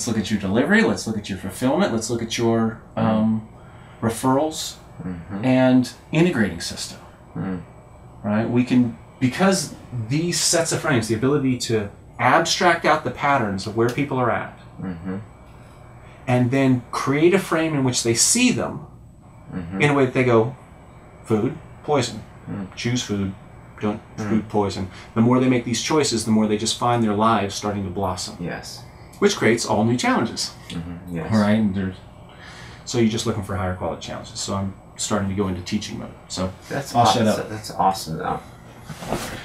Let's look at your delivery. Let's look at your fulfillment. Let's look at your referrals and integrating system. Right? We can, because these sets of frames, the ability to abstract out the patterns of where people are at, and then create a frame in which they see them in a way that they go, food, poison, choose food, don't food, poison. The more they make these choices, the more they just find their lives starting to blossom. Yes. Which creates all new challenges. Yes. All right. And so you're just looking for higher quality challenges. So I'm starting to go into teaching mode. So that's I'll awesome. shut up. That's awesome, though.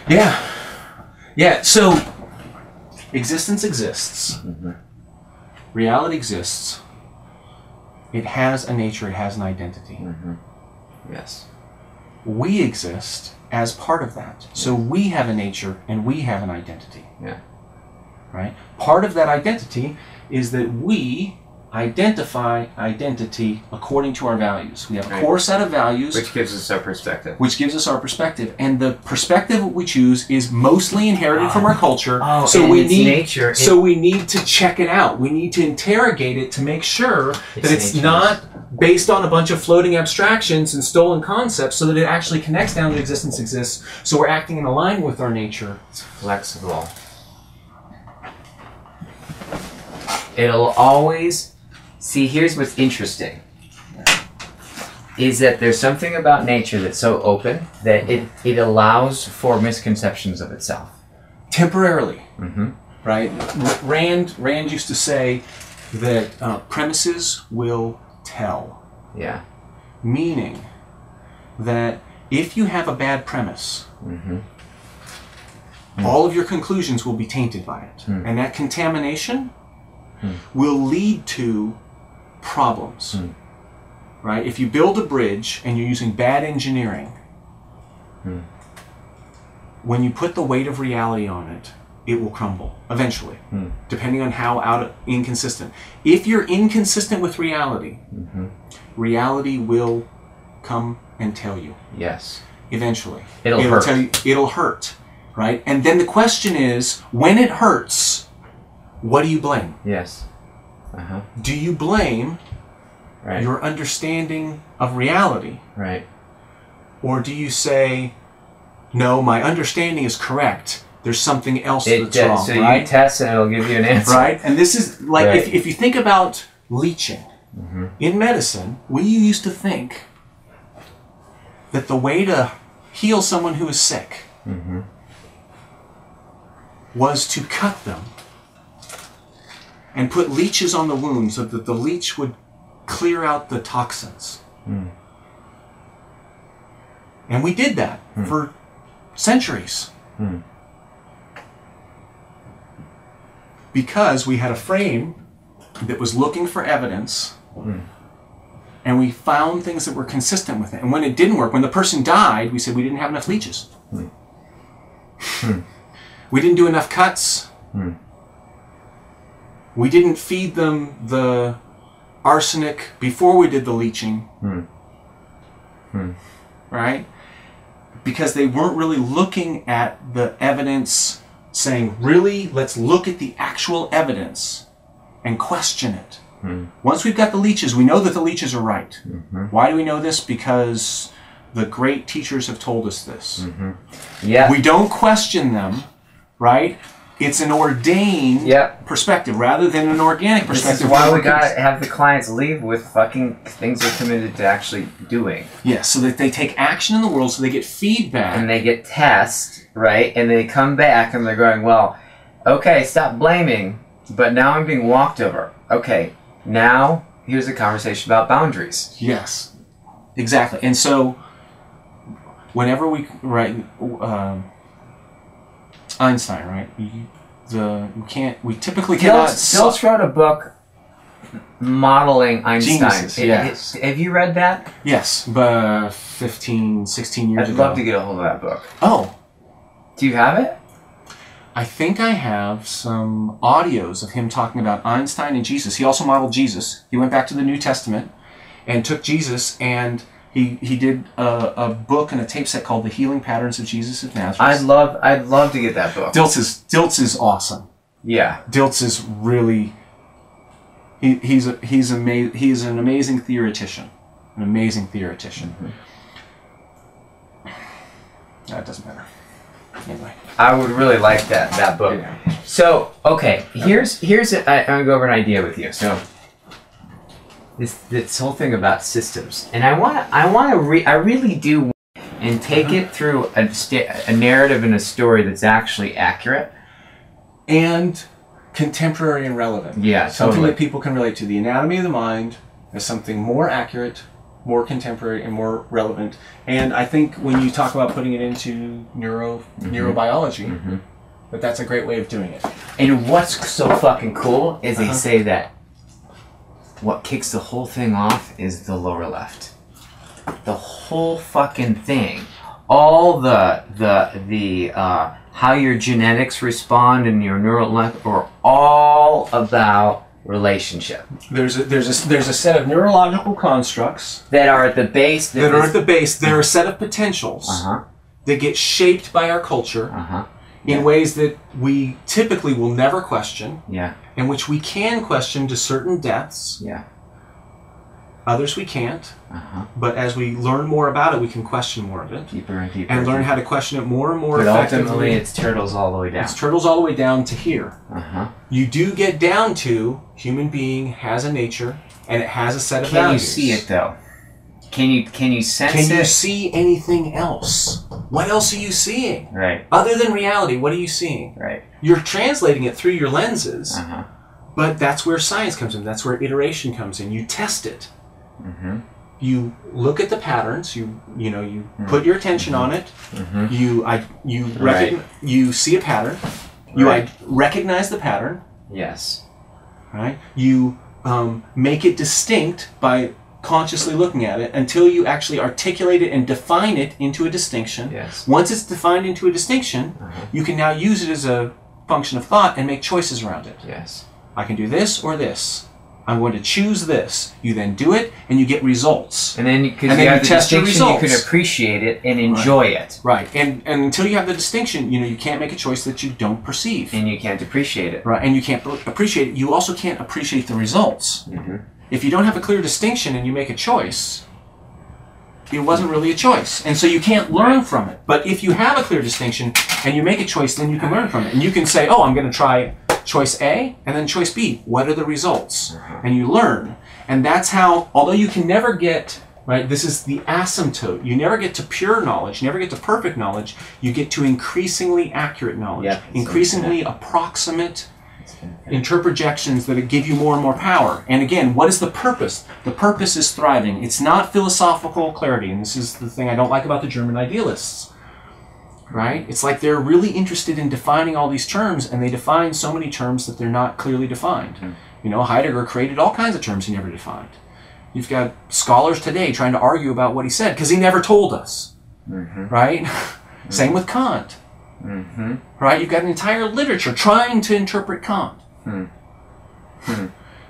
Yeah. Yeah. So existence exists. Reality exists. It has a nature. It has an identity. Yes. We exist as part of that. So we have a nature and we have an identity. Yeah. Right? Part of that identity is that we identify identity according to our values. We have a core set of values. Which gives us our perspective. Which gives us our perspective. And the perspective we choose is mostly inherited from our culture. So we need nature. So we need to check it out. We need to interrogate it to make sure that it's not based on a bunch of floating abstractions and stolen concepts, so that it actually connects down to existence exists. So we're acting in alignment with our nature. It's flexible. It'll always... See, here's what's interesting. Is that there's something about nature that's so open that it allows for misconceptions of itself. Temporarily. Right? Rand used to say that premises will tell. Yeah. Meaning that if you have a bad premise, all of your conclusions will be tainted by it. And that contamination will lead to problems. Right? If you build a bridge and you're using bad engineering, when you put the weight of reality on it, it will crumble eventually, depending on how inconsistent. If you're inconsistent with reality, reality will come and tell you. Yes. Eventually. It'll hurt. Tell you, it'll hurt, right? And then the question is, when it hurts, what do you blame? Yes. Do you blame your understanding of reality? Right. Or do you say, no, my understanding is correct. There's something else that's wrong, so right? you test and it'll give you an answer. Right? And this is, like, if you think about leeching, in medicine, we used to think that the way to heal someone who is sick was to cut them and put leeches on the wound so that the leech would clear out the toxins. And we did that for centuries. Because we had a frame that was looking for evidence, and we found things that were consistent with it. And when it didn't work, when the person died, we said we didn't have enough leeches. We didn't do enough cuts. We didn't feed them the arsenic before we did the leaching. Right? Because they weren't really looking at the evidence, saying, really, let's look at the actual evidence and question it. Once we've got the leeches, we know that the leeches are right. Why do we know this? Because the great teachers have told us this. Yeah. We don't question them, right? It's an ordained perspective rather than an organic perspective. This is why we gotta have the clients leave with fucking things they're committed to actually doing. Yes, so that they take action in the world, so they get feedback. And they get tests, right? And they come back and they're going, well, okay, stop blaming, but now I'm being walked over. Okay, now here's a conversation about boundaries. Yes, exactly. And so whenever we write... Einstein, right? We typically cannot... Dilts wrote a book modeling Einstein. Geniuses, yes. Have you read that? Yes, but 15, 16 years ago. I'd love to get a hold of that book. Oh. Do you have it? I think I have some audios of him talking about Einstein and Jesus. He also modeled Jesus. He went back to the New Testament and took Jesus, and he did a book and a tape set called The Healing Patterns of Jesus of Nazareth. I'd love to get that book. Dilts is awesome. Yeah. Dilts is really He's an amazing theoretician. An amazing theoretician. That doesn't matter. Anyway. I would really like that book. Yeah. I'm gonna go over an idea with you. So this whole thing about systems, and I really do, and take it through a narrative and a story that's actually accurate and contemporary and relevant. Yeah, something that people can relate to. The anatomy of the mind is something more accurate, more contemporary, and more relevant. And I think when you talk about putting it into neurobiology, that's a great way of doing it. And what's so fucking cool is they say that what kicks the whole thing off is the lower left. The whole fucking thing. All the how your genetics respond and your neural left are all about relationship. There's a set of neurological constructs that are at the base. They're a set of potentials that get shaped by our culture in ways that we typically will never question. Yeah. In which we can question to certain depths. Yeah. Others we can't. But as we learn more about it, we can question more of it. Deeper and deeper. And learn how to question it more and more but effectively. Ultimately, it's turtles all the way down. It's turtles all the way down to here. You do get down to human being has a nature and it has a set of values. Can you see it though? Can you sense it? Can you see anything else? What else are you seeing? Right. Other than reality, what are you seeing? Right. You're translating it through your lenses. But that's where science comes in. That's where iteration comes in. You test it. You look at the patterns. You put your attention on it. You see a pattern. You recognize the pattern. Yes. Right. You make it distinct by consciously looking at it until you actually articulate it and define it into a distinction. Yes. Once it's defined into a distinction, you can now use it as a function of thought and make choices around it. Yes. I can do this or this. I'm going to choose this. You then do it, and you get results. And then, because you have the distinction, you can appreciate it and enjoy it. Right. And until you have the distinction, you can't make a choice that you don't perceive. And you can't appreciate it. Right. And you can't appreciate it. You also can't appreciate the results. If you don't have a clear distinction and you make a choice, it wasn't really a choice. And so you can't learn from it. But if you have a clear distinction and you make a choice, then you can learn from it. And you can say, oh, I'm going to try choice A and then choice B. What are the results? And you learn. And that's how, although you can never get, right, this is the asymptote. You never get to pure knowledge. You never get to perfect knowledge. You get to increasingly accurate knowledge. Increasingly approximate interprojections that give you more and more power. And again, what is the purpose? The purpose is thriving. It's not philosophical clarity. And this is the thing I don't like about the German idealists. Right? It's like they're really interested in defining all these terms, and they define so many terms that they're not clearly defined. Heidegger created all kinds of terms he never defined. You've got scholars today trying to argue about what he said because he never told us. Right? Same with Kant. Right? You've got an entire literature trying to interpret Kant.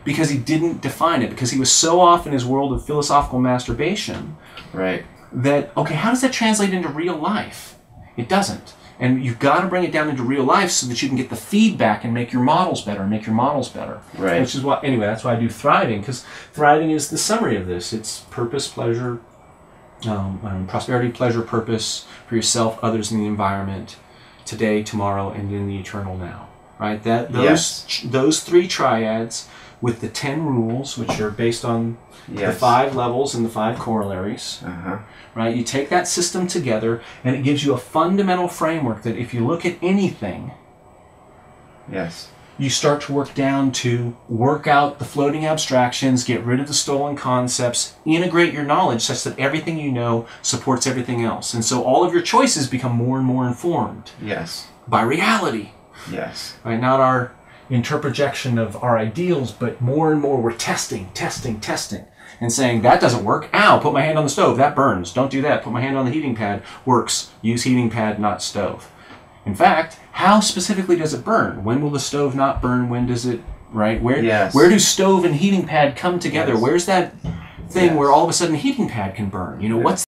Because he didn't define it, because he was so off in his world of philosophical masturbation. Right. That, okay, how does that translate into real life? It doesn't. And you've got to bring it down into real life so that you can get the feedback and make your models better, Right. Which is what, anyway, that's why I do thriving, because thriving is the summary of this. It's purpose, pleasure, prosperity, pleasure, purpose for yourself, others, and the environment, today, tomorrow, and in the eternal now. Right? Those three triads with the 10 rules, which are based on the 5 levels and the 5 corollaries. Right? You take that system together, and it gives you a fundamental framework that if you look at anything, you start to work down to work out the floating abstractions, get rid of the stolen concepts, integrate your knowledge such that everything you know supports everything else. And so all of your choices become more and more informed by reality. Right? Not our interprojection of our ideals, but more and more we're testing. And saying, that doesn't work. Ow, put my hand on the stove. That burns. Don't do that. Put my hand on the heating pad. Works. Use heating pad, not stove. In fact, how specifically does it burn? When will the stove not burn? When does it, right? Where do stove and heating pad come together? Where's that thing where all of a sudden heating pad can burn? What's